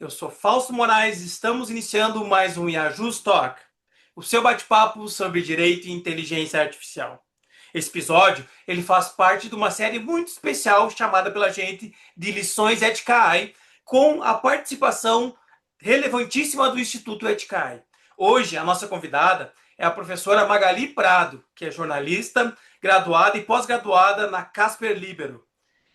Eu sou Fausto Moraes e estamos iniciando mais um Yajus Talk, o seu bate-papo sobre direito e inteligência artificial. Esse episódio ele faz parte de uma série muito especial chamada pela gente de Lições Ethicae, com a participação relevantíssima do Instituto Ethicae. Hoje, a nossa convidada é a professora Magali Prado, que é jornalista, graduada e pós-graduada na Casper Libero,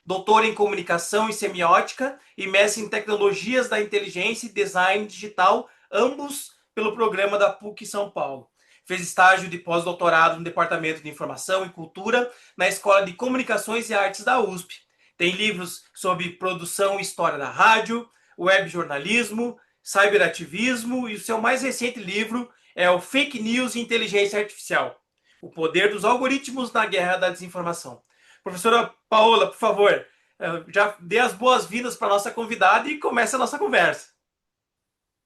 doutora em comunicação e semiótica e mestre em tecnologias da inteligência e design digital, ambos pelo programa da PUC São Paulo. Fez estágio de pós-doutorado no Departamento de Informação e Cultura na Escola de Comunicações e Artes da USP. Tem livros sobre produção e história da rádio, web jornalismo, cyberativismo e o seu mais recente livro é o Fake News e Inteligência Artificial, o poder dos algoritmos na guerra da desinformação. Professora Paola, por favor, já dê as boas-vindas para a nossa convidada e comece a nossa conversa.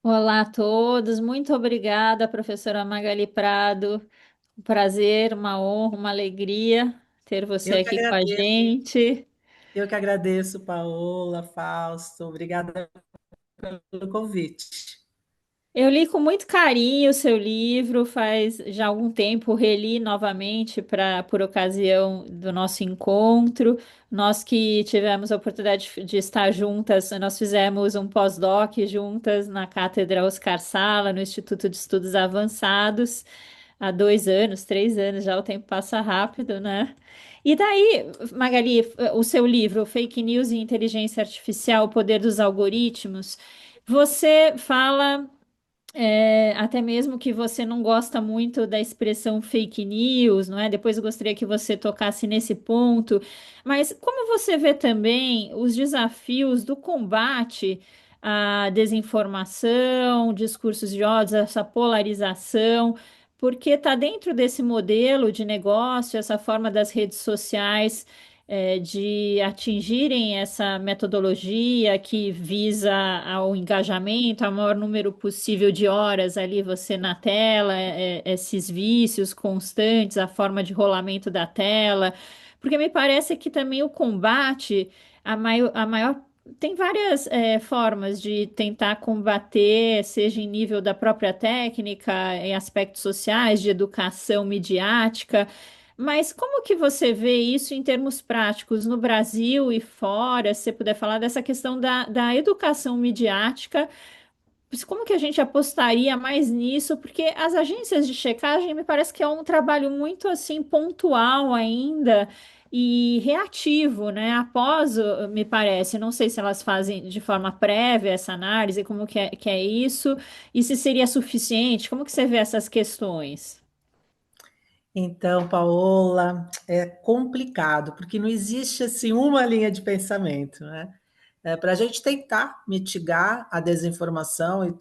Olá a todos, muito obrigada, professora Magali Prado. Um prazer, uma honra, uma alegria ter você Eu que aqui com a agradeço, gente. eu que agradeço, Paola, Fausto, obrigada pelo convite. Eu li com muito carinho o seu livro, faz já algum tempo reli novamente por ocasião do nosso encontro. Nós que tivemos a oportunidade de estar juntas, nós fizemos um pós-doc juntas na Cátedra Oscar Sala, no Instituto de Estudos Avançados, há 2 anos, 3 anos, já o tempo passa rápido, né? E daí, Magali, o seu livro, Fake News e Inteligência Artificial, o Poder dos Algoritmos, você fala até mesmo que você não gosta muito da expressão fake news, não é? Depois eu gostaria que você tocasse nesse ponto. Mas como você vê também os desafios do combate à desinformação, discursos de ódio, essa polarização? Porque está dentro desse modelo de negócio, essa forma das redes sociais de atingirem essa metodologia que visa ao engajamento, ao maior número possível de horas ali você na tela, esses vícios constantes, a forma de rolamento da tela, porque me parece que também o combate, a maior tem várias formas de tentar combater, seja em nível da própria técnica, em aspectos sociais, de educação midiática. Mas como que você vê isso em termos práticos no Brasil e fora? Se você puder falar dessa questão da educação midiática, como que a gente apostaria mais nisso? Porque as agências de checagem me parece que é um trabalho muito assim pontual ainda e reativo, né? Após, me parece, não sei se elas fazem de forma prévia essa análise, como que é isso, e se seria suficiente, como que você vê essas questões? Então, Paola, é complicado, porque não existe assim uma linha de pensamento, né? Para a gente tentar mitigar a desinformação e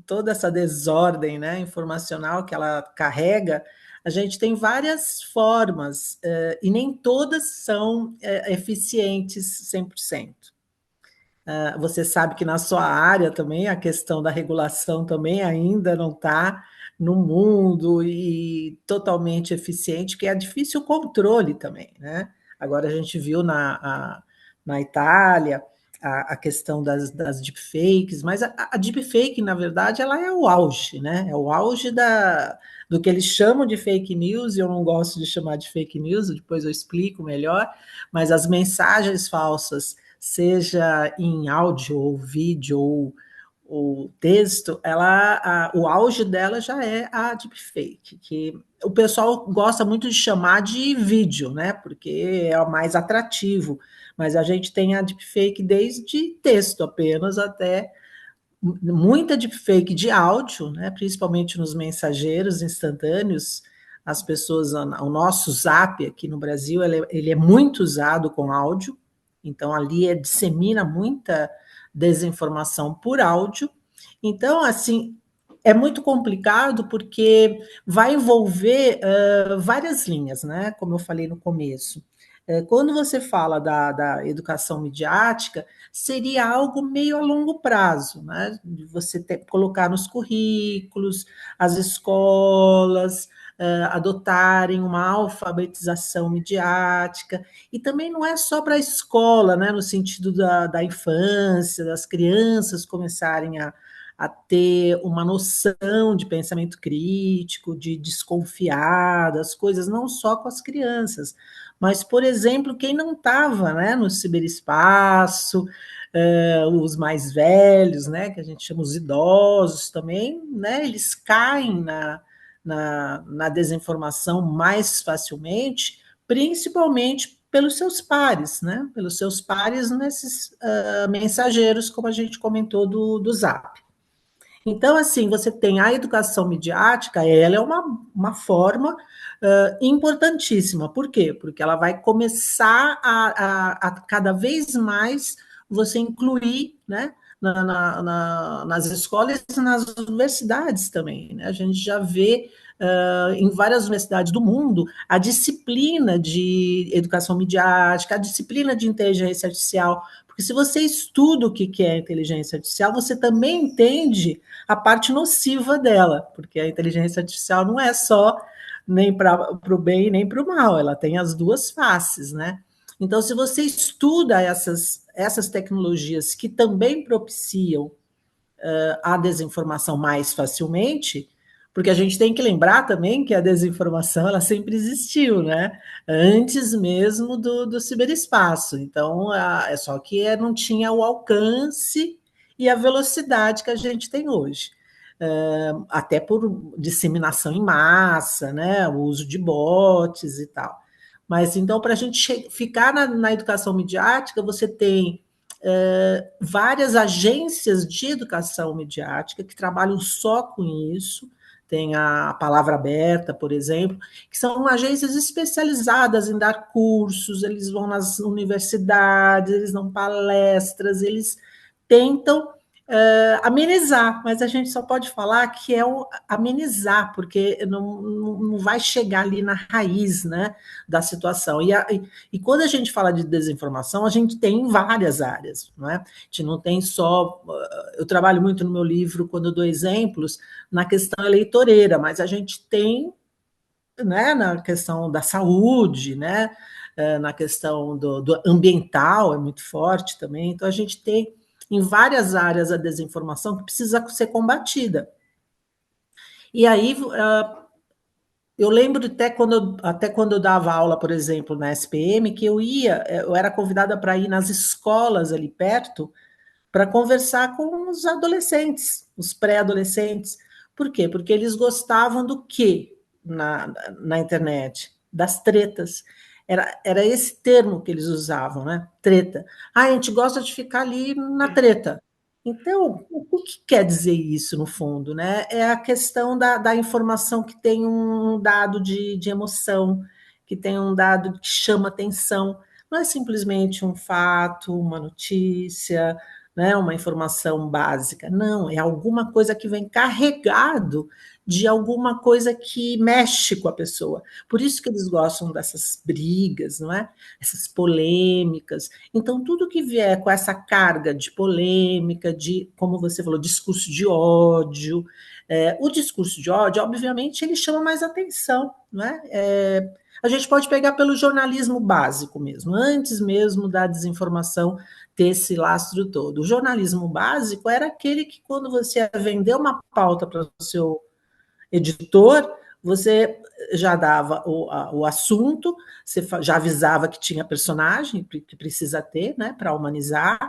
toda essa desordem, né, informacional que ela carrega, a gente tem várias formas, e nem todas são eficientes 100%. Você sabe que na sua área também a questão da regulação também ainda não está no mundo e totalmente eficiente, que é difícil o controle também, né? Agora a gente viu na Itália a questão das deepfakes, mas a deepfake, na verdade, ela é o auge, né? É o auge do que eles chamam de fake news, e eu não gosto de chamar de fake news, depois eu explico melhor, mas as mensagens falsas, seja em áudio ou vídeo ou texto, o auge dela já é a deepfake, que o pessoal gosta muito de chamar de vídeo, né? Porque é o mais atrativo, mas a gente tem a deepfake desde texto apenas até muita deepfake de áudio, né? Principalmente nos mensageiros instantâneos. As pessoas, o nosso Zap aqui no Brasil, ele é muito usado com áudio, então ali dissemina muita desinformação por áudio. Então, assim, é muito complicado porque vai envolver várias linhas, né? Como eu falei no começo. Quando você fala da educação midiática, seria algo meio a longo prazo, né? De você colocar nos currículos, as escolas, adotarem uma alfabetização midiática, e também não é só para a escola, né, no sentido da infância, das crianças começarem a ter uma noção de pensamento crítico, de desconfiar das coisas, não só com as crianças, mas, por exemplo, quem não estava, né, no ciberespaço, os mais velhos, né, que a gente chama os idosos também, né, eles caem na desinformação mais facilmente, principalmente pelos seus pares, né, pelos seus pares nesses mensageiros, como a gente comentou do Zap. Então, assim, você tem a educação midiática, ela é uma forma importantíssima. Por quê? Porque ela vai começar a cada vez mais você incluir, né, nas escolas e nas universidades também. Né? A gente já vê em várias universidades do mundo a disciplina de educação midiática, a disciplina de inteligência artificial, porque se você estuda o que é inteligência artificial, você também entende a parte nociva dela, porque a inteligência artificial não é só nem para o bem nem para o mal, ela tem as duas faces, né? Então, se você estuda essas tecnologias que também propiciam a desinformação mais facilmente, porque a gente tem que lembrar também que a desinformação ela sempre existiu, né? Antes mesmo do ciberespaço. Então, é só que não tinha o alcance e a velocidade que a gente tem hoje. Até por disseminação em massa, né? O uso de bots e tal. Mas então, para a gente ficar na educação midiática, você tem várias agências de educação midiática que trabalham só com isso. Tem a Palavra Aberta, por exemplo, que são agências especializadas em dar cursos, eles vão nas universidades, eles dão palestras, eles tentam amenizar, mas a gente só pode falar que é amenizar, porque não vai chegar ali na raiz, né, da situação. E quando a gente fala de desinformação, a gente tem em várias áreas, não é? A gente não tem só. Eu trabalho muito no meu livro, quando eu dou exemplos, na questão eleitoreira, mas a gente tem, né, na questão da saúde, né, na questão do ambiental, é muito forte também. Então, a gente tem em várias áreas a desinformação que precisa ser combatida. E aí, eu lembro até quando eu dava aula, por exemplo, na SPM, que eu era convidada para ir nas escolas ali perto para conversar com os adolescentes, os pré-adolescentes. Por quê? Porque eles gostavam do quê na internet? Das tretas. Era esse termo que eles usavam, né? Treta. Ah, a gente gosta de ficar ali na treta. Então, o que quer dizer isso, no fundo? Né? É a questão da informação que tem um dado de emoção, que tem um dado que chama atenção. Não é simplesmente um fato, uma notícia, né, uma informação básica. Não, é alguma coisa que vem carregado de alguma coisa que mexe com a pessoa. Por isso que eles gostam dessas brigas, não é? Essas polêmicas. Então, tudo que vier com essa carga de polêmica, de, como você falou, discurso de ódio, o discurso de ódio, obviamente, ele chama mais atenção, não é? A gente pode pegar pelo jornalismo básico mesmo, antes mesmo da desinformação ter esse lastro todo. O jornalismo básico era aquele que, quando você ia vender uma pauta para o seu editor, você já dava o assunto, você já avisava que tinha personagem, que precisa ter, né, para humanizar,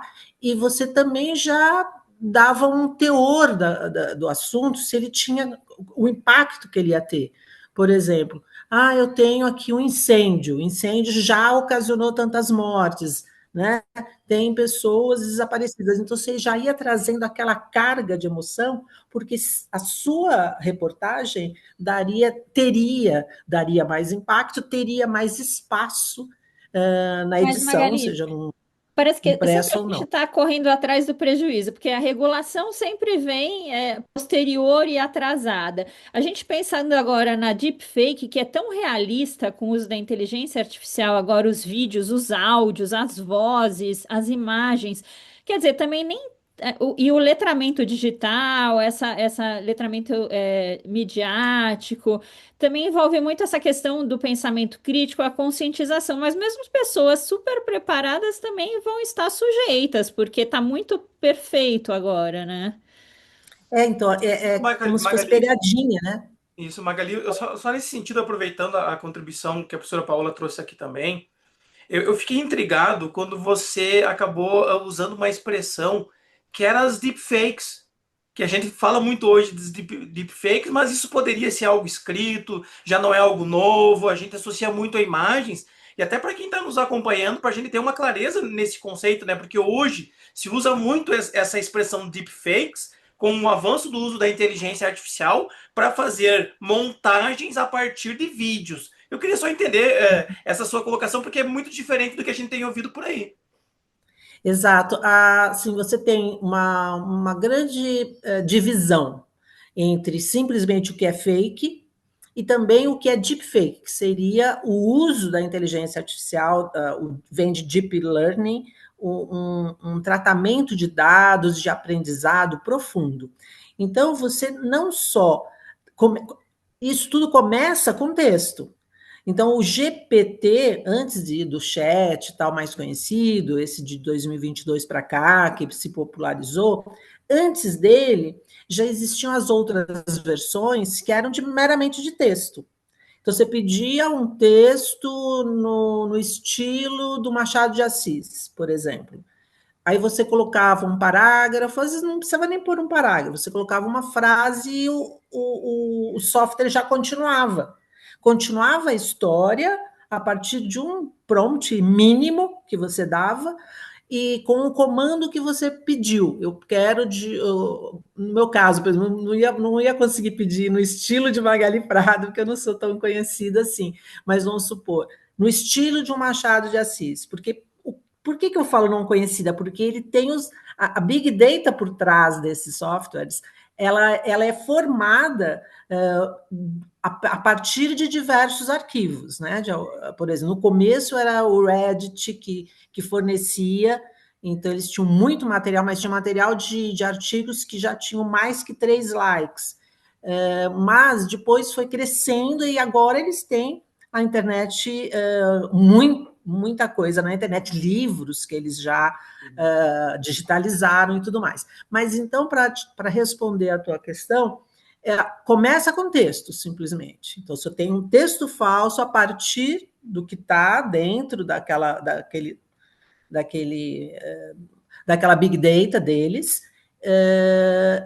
e você também já dava um teor do assunto, se ele tinha o impacto que ele ia ter. Por exemplo, eu tenho aqui um incêndio, o incêndio já ocasionou tantas mortes, né? Tem pessoas desaparecidas, então você já ia trazendo aquela carga de emoção, porque a sua reportagem daria mais impacto, teria mais espaço na Mas, edição, Margarida, seja no parece que sempre impresso a ou gente não. está correndo atrás do prejuízo, porque a regulação sempre vem posterior e atrasada. A gente pensando agora na deepfake, que é tão realista com o uso da inteligência artificial, agora os vídeos, os áudios, as vozes, as imagens. Quer dizer, também nem e o letramento digital, essa letramento midiático, também envolve muito essa questão do pensamento crítico, a conscientização, mas mesmo as pessoas super preparadas também vão estar sujeitas, porque está muito perfeito agora, né? Então, é como se fosse Magali, pegadinha, né? isso, Magali, eu só nesse sentido, aproveitando a contribuição que a professora Paola trouxe aqui também, eu fiquei intrigado quando você acabou usando uma expressão que era as deepfakes, que a gente fala muito hoje dos deepfakes, mas isso poderia ser algo escrito, já não é algo novo, a gente associa muito a imagens, e até para quem está nos acompanhando, para a gente ter uma clareza nesse conceito, né? Porque hoje se usa muito essa expressão deepfakes com o avanço do uso da inteligência artificial para fazer montagens a partir de vídeos. Eu queria só entender essa sua colocação, porque é muito diferente do que a gente tem ouvido por aí. Exato. Assim, você tem uma grande divisão entre simplesmente o que é fake e também o que é deepfake, que seria o uso da inteligência artificial, vem de deep learning, um tratamento de dados de aprendizado profundo. Então, você não só. Isso tudo começa com texto. Então, o GPT, antes do chat tal mais conhecido, esse de 2022 para cá, que se popularizou, antes dele já existiam as outras versões que eram meramente de texto. Então, você pedia um texto no estilo do Machado de Assis, por exemplo. Aí você colocava um parágrafo, às vezes não precisava nem pôr um parágrafo, você colocava uma frase e o software já continuava. Continuava a história a partir de um prompt mínimo que você dava e com o comando que você pediu. Eu quero, no meu caso, por exemplo, não ia conseguir pedir no estilo de Magali Prado, porque eu não sou tão conhecida assim, mas vamos supor, no estilo de um Machado de Assis, porque por que eu falo não conhecida? Porque ele tem a Big Data por trás desses softwares, ela é formada a partir de diversos arquivos, né? Por exemplo, no começo era o Reddit que fornecia, então eles tinham muito material, mas tinha material de artigos que já tinham mais que 3 likes. Mas depois foi crescendo e agora eles têm a internet muita coisa na internet, livros que eles já digitalizaram e tudo mais. Mas então, para responder a tua questão, começa com texto, simplesmente. Então, se eu tenho um texto falso a partir do que está dentro daquela big data deles,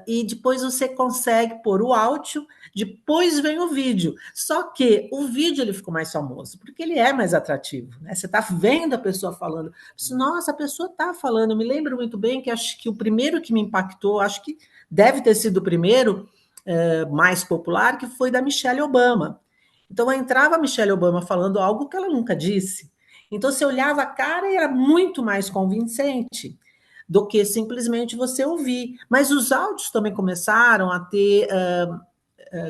e depois você consegue pôr o áudio, depois vem o vídeo. Só que o vídeo ele ficou mais famoso, porque ele é mais atrativo. Né? Você está vendo a pessoa falando, nossa, a pessoa está falando. Eu me lembro muito bem que acho que o primeiro que me impactou, acho que deve ter sido o primeiro mais popular, que foi da Michelle Obama. Então entrava a Michelle Obama falando algo que ela nunca disse. Então você olhava a cara e era muito mais convincente do que simplesmente você ouvir. Mas os áudios também começaram a ter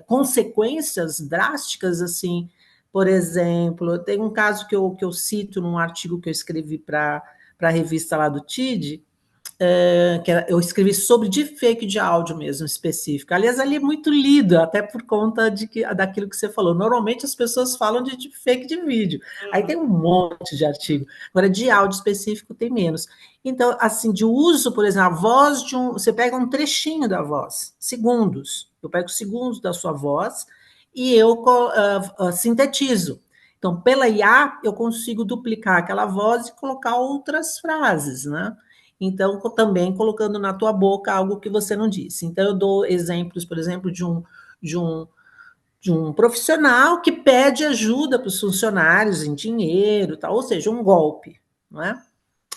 consequências drásticas, assim. Por exemplo, tem um caso que eu cito num artigo que eu escrevi para a revista lá do TID, que eu escrevi sobre deepfake de áudio mesmo, específico. Aliás, ali é muito lido, até por conta daquilo que você falou. Normalmente as pessoas falam de deepfake de vídeo. Aí tem um monte de artigo. Agora, de áudio específico tem menos. Então, assim, de uso, por exemplo, a voz de você pega um trechinho da voz, segundos. Eu pego segundos da sua voz e eu sintetizo. Então, pela IA, eu consigo duplicar aquela voz e colocar outras frases, né? Então, também colocando na tua boca algo que você não disse. Então, eu dou exemplos, por exemplo, de um profissional que pede ajuda para os funcionários em dinheiro, tal, ou seja, um golpe, não é?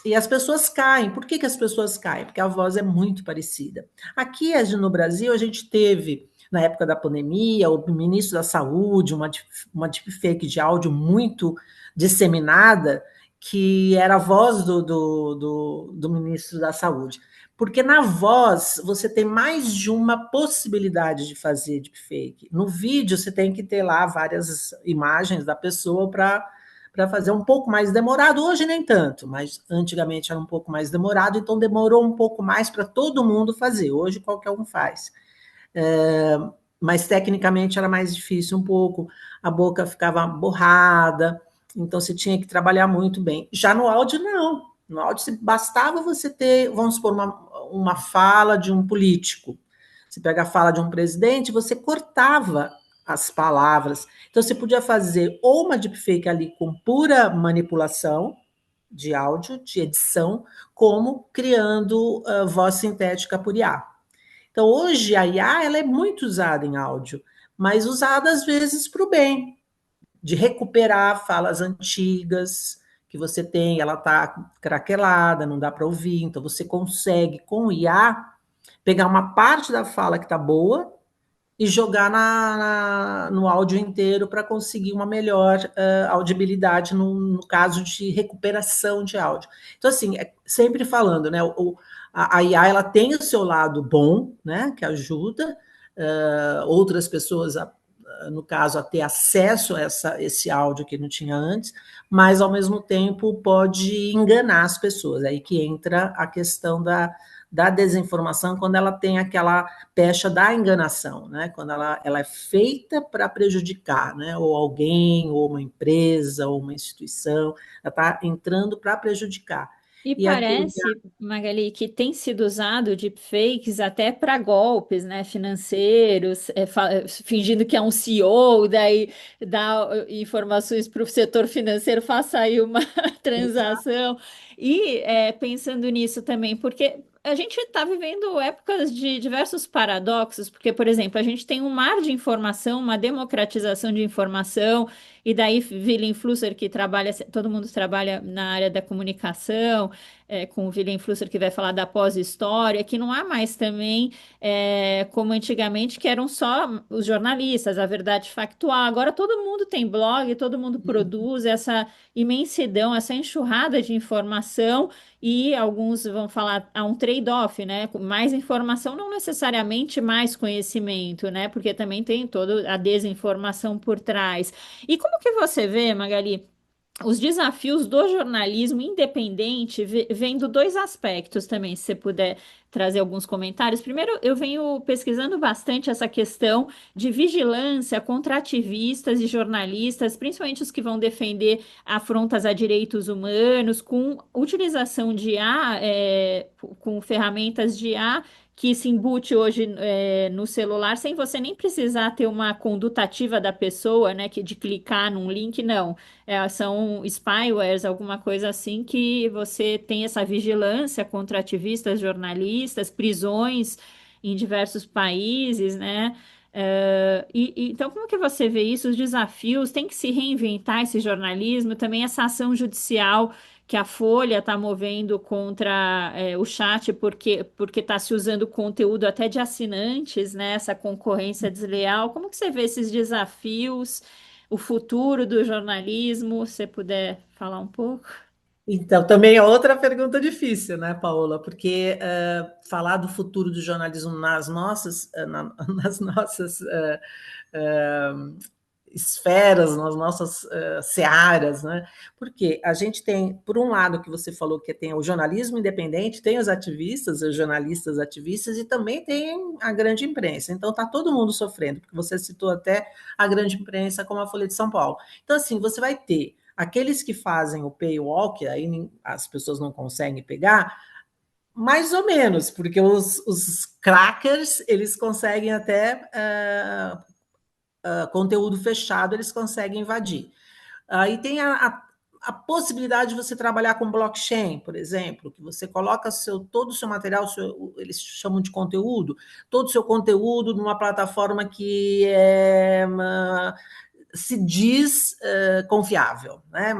E as pessoas caem. Por que as pessoas caem? Porque a voz é muito parecida. Aqui no Brasil, a gente teve, na época da pandemia, o ministro da Saúde, uma deepfake de áudio muito disseminada, que era a voz do ministro da Saúde. Porque na voz você tem mais de uma possibilidade de fazer deepfake. No vídeo você tem que ter lá várias imagens da pessoa para fazer um pouco mais demorado. Hoje nem tanto, mas antigamente era um pouco mais demorado, então demorou um pouco mais para todo mundo fazer. Hoje qualquer um faz. Mas tecnicamente era mais difícil um pouco, a boca ficava borrada, então você tinha que trabalhar muito bem. Já no áudio, não. No áudio, bastava você ter, vamos supor, uma fala de um político. Você pega a fala de um presidente, você cortava as palavras. Então, você podia fazer ou uma deepfake ali com pura manipulação de áudio, de edição, como criando voz sintética por IA. Então, hoje, a IA ela é muito usada em áudio, mas usada, às vezes, para o bem, de recuperar falas antigas que você tem, ela está craquelada, não dá para ouvir, então você consegue, com o IA, pegar uma parte da fala que está boa e jogar no áudio inteiro para conseguir uma melhor audibilidade no caso de recuperação de áudio. Então, assim, sempre falando, né? A IA ela tem o seu lado bom, né? Que ajuda outras pessoas no caso, a ter acesso a esse áudio que não tinha antes, mas, ao mesmo tempo, pode enganar as pessoas. Aí que entra a questão da desinformação, quando ela tem aquela pecha da enganação, né? Quando ela é feita para prejudicar, né? Ou alguém, ou uma empresa, ou uma instituição, ela está entrando para prejudicar. E E aquilo parece, Magali, que tem sido usado deepfakes até para golpes, né, financeiros, fingindo que é um CEO, daí dá informações para o setor financeiro, faça aí uma transação. E pensando nisso também, porque a gente está vivendo épocas de diversos paradoxos, porque, por exemplo, a gente tem um mar de informação, uma democratização de informação, e daí Willem Flusser, que trabalha, todo mundo trabalha na área da comunicação, com o Willem Flusser, que vai falar da pós-história, que não há mais também, como antigamente, que eram só os jornalistas, a verdade factual. Agora todo mundo tem blog, todo mundo produz essa imensidão, essa enxurrada de informação, e alguns vão falar há um trade-off, né? Mais informação, não necessariamente mais conhecimento, né? Porque também tem toda a desinformação por trás. E como que você vê, Magali, os desafios do jornalismo independente, vendo dois aspectos também, se você puder trazer alguns comentários. Primeiro, eu venho pesquisando bastante essa questão de vigilância contra ativistas e jornalistas, principalmente os que vão defender afrontas a direitos humanos, com utilização de IA, com ferramentas de IA que se embute hoje no celular, sem você nem precisar ter uma conduta ativa da pessoa, né, que de clicar num link, não. São spywares, alguma coisa assim, que você tem essa vigilância contra ativistas, jornalistas, prisões em diversos países, né? Então, como que você vê isso? Os desafios, tem que se reinventar esse jornalismo, também essa ação judicial que a Folha está movendo contra o chat, porque está se usando conteúdo até de assinantes, né? Essa concorrência desleal. Como que você vê esses desafios? O futuro do jornalismo, se você puder falar um pouco. Então, também é outra pergunta difícil, né, Paola? Porque falar do futuro do jornalismo nas nossas esferas, nas nossas searas, né? Porque a gente tem, por um lado, que você falou que tem o jornalismo independente, tem os ativistas, os jornalistas ativistas, e também tem a grande imprensa. Então, está todo mundo sofrendo, porque você citou até a grande imprensa, como a Folha de São Paulo. Então, assim, você vai ter aqueles que fazem o paywall, que aí as pessoas não conseguem pegar, mais ou menos, porque os crackers, eles conseguem até conteúdo fechado, eles conseguem invadir. Aí tem a possibilidade de você trabalhar com blockchain, por exemplo, que você coloca todo o seu material, eles chamam de conteúdo, todo o seu conteúdo numa plataforma que se diz confiável, né?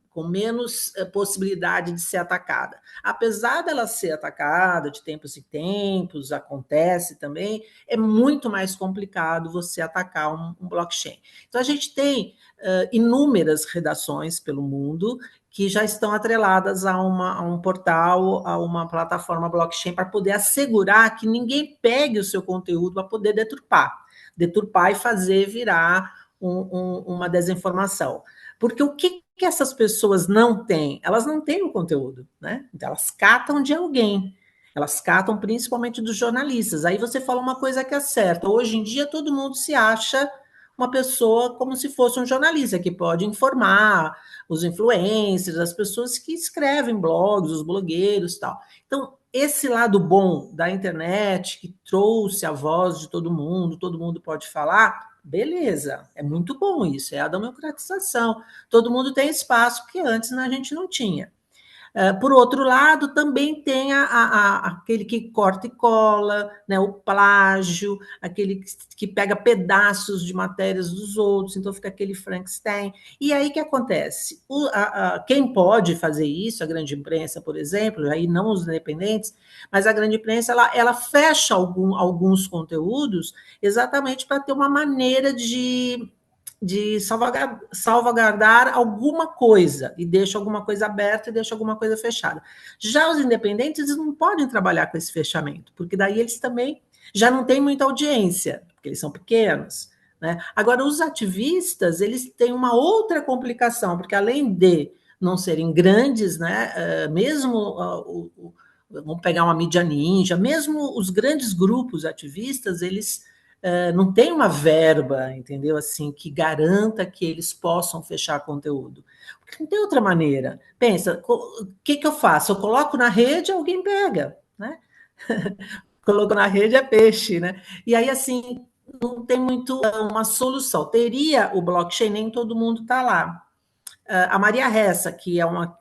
Com menos possibilidade de ser atacada. Apesar dela ser atacada de tempos em tempos, acontece também, é muito mais complicado você atacar um blockchain. Então, a gente tem inúmeras redações pelo mundo que já estão atreladas a um portal, a uma plataforma blockchain, para poder assegurar que ninguém pegue o seu conteúdo para poder deturpar e fazer virar uma desinformação. Porque o que essas pessoas não têm? Elas não têm o conteúdo, né? Então, elas catam de alguém. Elas catam principalmente dos jornalistas. Aí você fala uma coisa que é certa. Hoje em dia, todo mundo se acha uma pessoa como se fosse um jornalista, que pode informar os influencers, as pessoas que escrevem blogs, os blogueiros e tal. Então, esse lado bom da internet, que trouxe a voz de todo mundo pode falar, beleza, é muito bom isso, é a democratização. Todo mundo tem espaço que antes a gente não tinha. Por outro lado, também tem aquele que corta e cola, né, o plágio, aquele que pega pedaços de matérias dos outros, então fica aquele Frankenstein. E aí o que acontece? Quem pode fazer isso, a grande imprensa, por exemplo, aí não os independentes, mas a grande imprensa ela fecha alguns conteúdos exatamente para ter uma maneira de salvaguardar alguma coisa e deixa alguma coisa aberta e deixa alguma coisa fechada. Já os independentes eles não podem trabalhar com esse fechamento, porque daí eles também já não têm muita audiência, porque eles são pequenos. Né? Agora, os ativistas eles têm uma outra complicação, porque além de não serem grandes, né, mesmo vamos pegar uma mídia ninja, mesmo os grandes grupos ativistas, eles não tem uma verba, entendeu? Assim, que garanta que eles possam fechar conteúdo. Porque não tem outra maneira. Pensa, o que eu faço? Eu coloco na rede, alguém pega, né? Coloco na rede é peixe, né? E aí, assim, não tem muito uma solução. Teria o blockchain, nem todo mundo está lá. A Maria Ressa, que é uma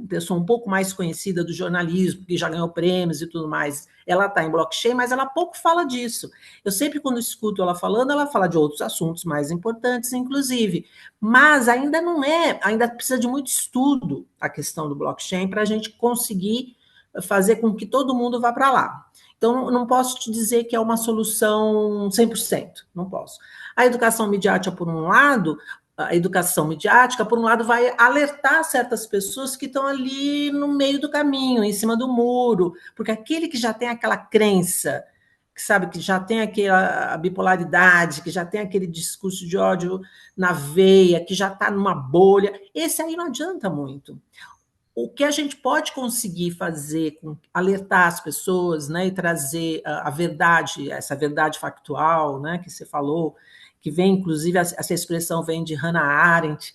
pessoa um pouco mais conhecida do jornalismo, que já ganhou prêmios e tudo mais, ela está em blockchain, mas ela pouco fala disso. Eu sempre, quando escuto ela falando, ela fala de outros assuntos mais importantes, inclusive. Mas ainda não é, ainda precisa de muito estudo a questão do blockchain para a gente conseguir fazer com que todo mundo vá para lá. Então, não posso te dizer que é uma solução 100%, não posso. A educação midiática, por um lado, a educação midiática, por um lado, vai alertar certas pessoas que estão ali no meio do caminho, em cima do muro, porque aquele que já tem aquela crença, que sabe, que já tem aquela bipolaridade, que já tem aquele discurso de ódio na veia, que já está numa bolha, esse aí não adianta muito. O que a gente pode conseguir fazer, alertar as pessoas, né, e trazer a verdade, essa verdade factual, né, que você falou, que vem, inclusive, essa expressão vem de Hannah Arendt,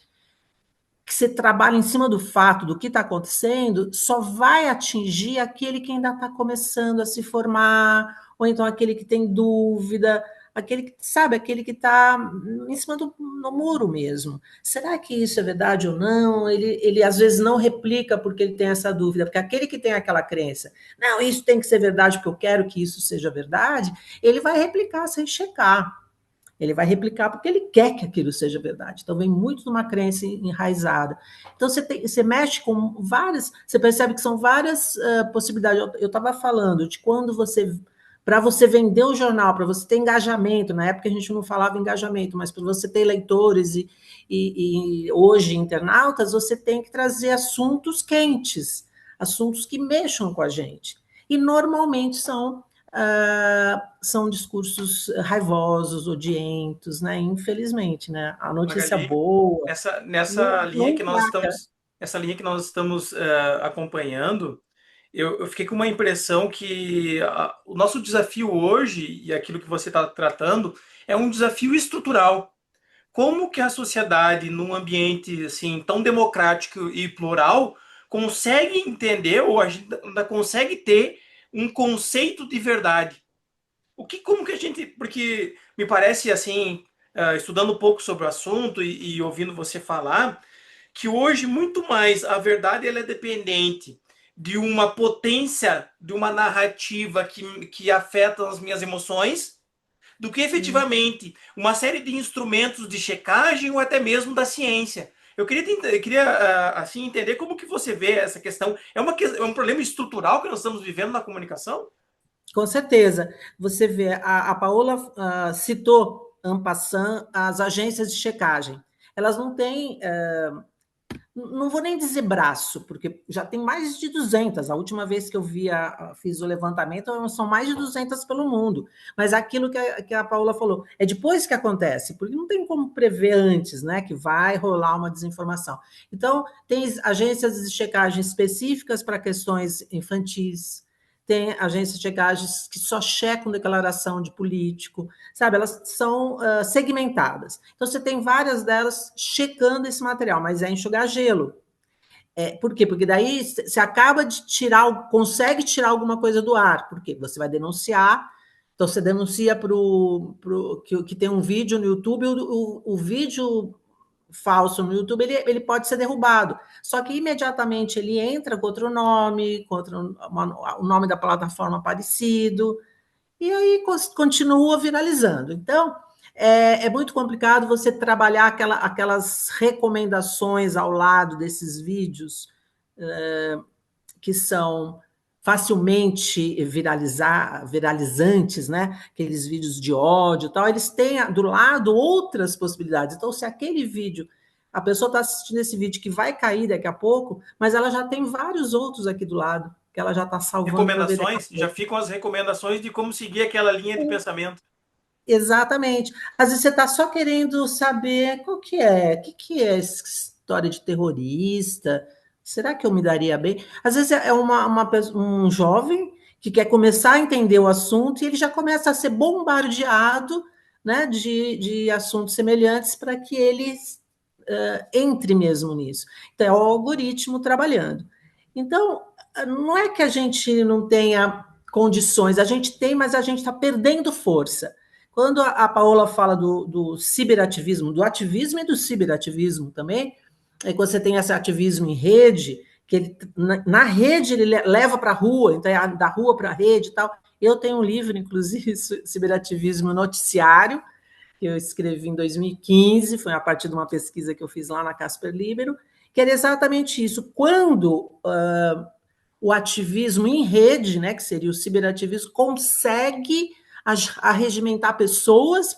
que você trabalha em cima do fato do que está acontecendo, só vai atingir aquele que ainda está começando a se formar, ou então aquele que tem dúvida, aquele que sabe, aquele que está em cima no muro mesmo. Será que isso é verdade ou não? Ele às vezes não replica porque ele tem essa dúvida, porque aquele que tem aquela crença, não, isso tem que ser verdade porque eu quero que isso seja verdade, ele vai replicar sem checar. Ele vai replicar porque ele quer que aquilo seja verdade. Então, vem muito de uma crença enraizada. Então, você mexe com várias, você percebe que são várias possibilidades. Eu estava falando de quando para você vender o jornal, para você ter engajamento, na época a gente não falava engajamento, mas para você ter leitores e hoje internautas, você tem que trazer assuntos quentes, assuntos que mexam com a gente. E normalmente são discursos raivosos, odientos, né? Infelizmente, né? A notícia Magali, boa nessa linha não que nós paga. estamos, essa linha que nós estamos acompanhando, eu fiquei com uma impressão que o nosso desafio hoje, e aquilo que você está tratando, é um desafio estrutural. Como que a sociedade, num ambiente assim tão democrático e plural, consegue entender ou ainda consegue ter um conceito de verdade? Como que a gente, porque me parece assim, estudando um pouco sobre o assunto e ouvindo você falar, que hoje muito mais a verdade ela é dependente de uma potência, de uma narrativa que afeta as minhas emoções, do que efetivamente uma série de instrumentos de checagem ou até mesmo da ciência. Eu queria assim entender como que você vê essa questão. É um problema estrutural que nós estamos vivendo na comunicação? Com certeza. Você vê, a Paola citou, en passant, as agências de checagem. Elas não têm não vou nem dizer braço, porque já tem mais de 200. A última vez que eu fiz o levantamento, são mais de 200 pelo mundo. Mas aquilo que a Paula falou, é depois que acontece, porque não tem como prever antes, né, que vai rolar uma desinformação. Então, tem agências de checagem específicas para questões infantis, tem agências de checagens que só checam declaração de político, sabe? Elas são segmentadas. Então, você tem várias delas checando esse material, mas é enxugar gelo. Por quê? Porque daí você acaba de consegue tirar alguma coisa do ar, porque você vai denunciar, então você denuncia que tem um vídeo no YouTube, o vídeo falso no YouTube, ele pode ser derrubado. Só que imediatamente ele entra com outro nome, o nome da plataforma parecido, e aí continua viralizando. Então, é muito complicado você trabalhar aquelas recomendações ao lado desses vídeos que são facilmente viralizantes, né? Aqueles vídeos de ódio e tal, eles têm do lado outras possibilidades. Então, se aquele vídeo, a pessoa está assistindo esse vídeo que vai cair daqui a pouco, mas ela já tem vários outros aqui do lado, que ela já está salvando para ver daqui a Recomendações, já pouco. ficam as recomendações de como seguir aquela linha de pensamento. Exatamente. Às vezes você está só querendo saber o que é essa história de terrorista. Será que eu me daria bem? Às vezes é um jovem que quer começar a entender o assunto e ele já começa a ser bombardeado, né, de assuntos semelhantes para que ele entre mesmo nisso. Então, é o algoritmo trabalhando. Então, não é que a gente não tenha condições, a gente tem, mas a gente está perdendo força. Quando a Paola fala do ciberativismo, do ativismo e do ciberativismo também, é que você tem esse ativismo em rede, que ele, na rede ele leva para a rua, então é da rua para a rede e tal. Eu tenho um livro, inclusive, Ciberativismo Noticiário, que eu escrevi em 2015, foi a partir de uma pesquisa que eu fiz lá na Casper Libero, que era exatamente isso. Quando o ativismo em rede, né, que seria o ciberativismo, consegue arregimentar pessoas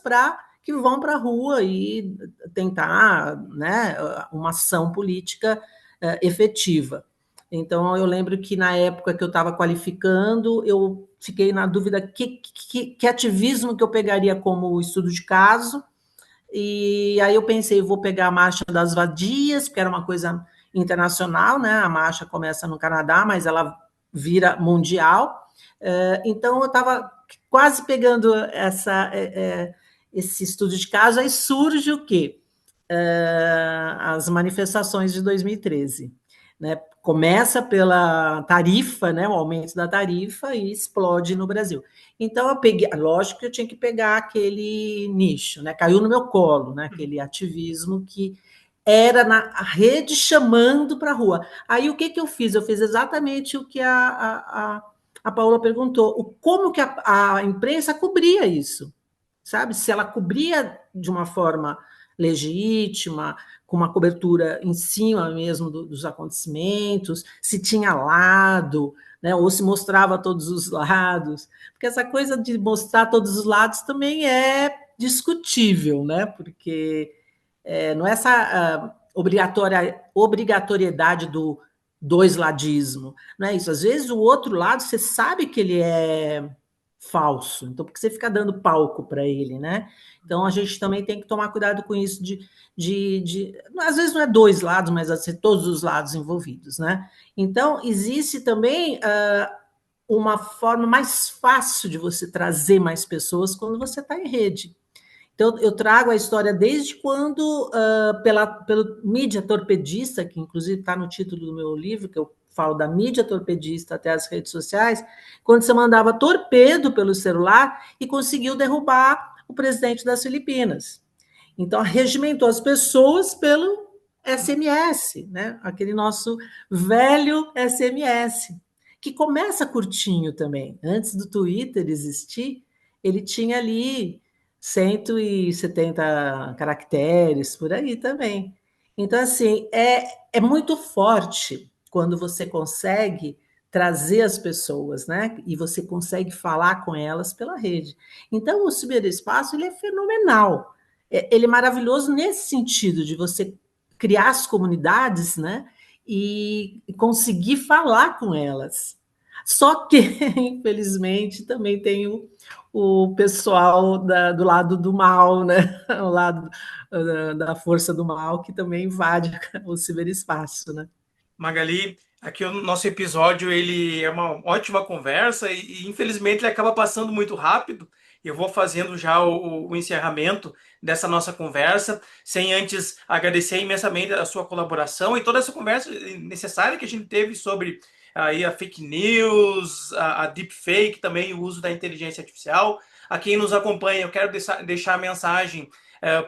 que vão para a rua e tentar, né, uma ação política efetiva. Então, eu lembro que na época que eu estava qualificando, eu fiquei na dúvida que ativismo que eu pegaria como estudo de caso, e aí eu pensei, vou pegar a Marcha das Vadias, porque era uma coisa internacional, né? A marcha começa no Canadá, mas ela vira mundial. Então, eu estava quase pegando esse estudo de caso, aí surge o quê? As manifestações de 2013. Né? Começa pela tarifa, né? O aumento da tarifa e explode no Brasil. Então, eu peguei, lógico que eu tinha que pegar aquele nicho, né? Caiu no meu colo, né? Aquele ativismo que era na rede chamando para a rua. Aí, o que eu fiz? Eu fiz exatamente o que a Paula perguntou, como que a imprensa cobria isso, sabe? Se ela cobria de uma forma legítima, com uma cobertura em cima mesmo dos acontecimentos, se tinha lado, né, ou se mostrava todos os lados, porque essa coisa de mostrar todos os lados também é discutível, né, porque não é essa obrigatoriedade do dois-ladismo, não é isso. Às vezes o outro lado você sabe que ele é falso, então por que você fica dando palco para ele, né? Então a gente também tem que tomar cuidado com isso às vezes não é dois lados, mas assim, todos os lados envolvidos, né? Então existe também uma forma mais fácil de você trazer mais pessoas quando você está em rede. Então, eu trago a história desde quando, pelo mídia torpedista, que inclusive está no título do meu livro, que eu falo da mídia torpedista até as redes sociais, quando você mandava torpedo pelo celular e conseguiu derrubar o presidente das Filipinas. Então, regimentou as pessoas pelo SMS, né? Aquele nosso velho SMS, que começa curtinho também. Antes do Twitter existir, ele tinha ali 170 caracteres, por aí também. Então, assim, é muito forte quando você consegue trazer as pessoas, né? E você consegue falar com elas pela rede. Então, o ciberespaço ele é fenomenal. Ele é maravilhoso nesse sentido de você criar as comunidades, né? E conseguir falar com elas. Só que, infelizmente, também tem o pessoal do lado do mal, né? O lado da força do mal, que também invade o ciberespaço, né? Magali, aqui o nosso episódio ele é uma ótima conversa e infelizmente ele acaba passando muito rápido. Eu vou fazendo já o encerramento dessa nossa conversa, sem antes agradecer imensamente a sua colaboração e toda essa conversa necessária que a gente teve sobre aí a fake news, a deepfake, também o uso da inteligência artificial. A quem nos acompanha, eu quero deixar a mensagem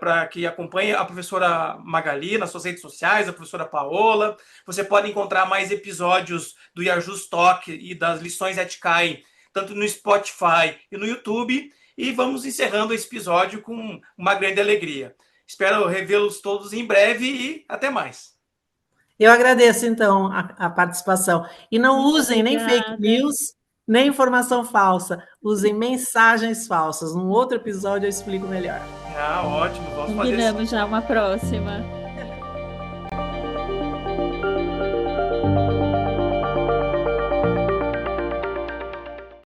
para que acompanhe a professora Magali nas suas redes sociais, a professora Paola. Você pode encontrar mais episódios do Yajus Talk e das lições Etkai, tanto no Spotify e no YouTube. E vamos encerrando esse episódio com uma grande alegria. Espero revê-los todos em breve e até mais. Eu agradeço, então, a participação. E não Muito usem nem fake obrigada. news, nem informação falsa. Usem mensagens falsas. Num outro episódio eu explico melhor. Ah, ótimo. Vamos fazer Combinamos já uma próxima.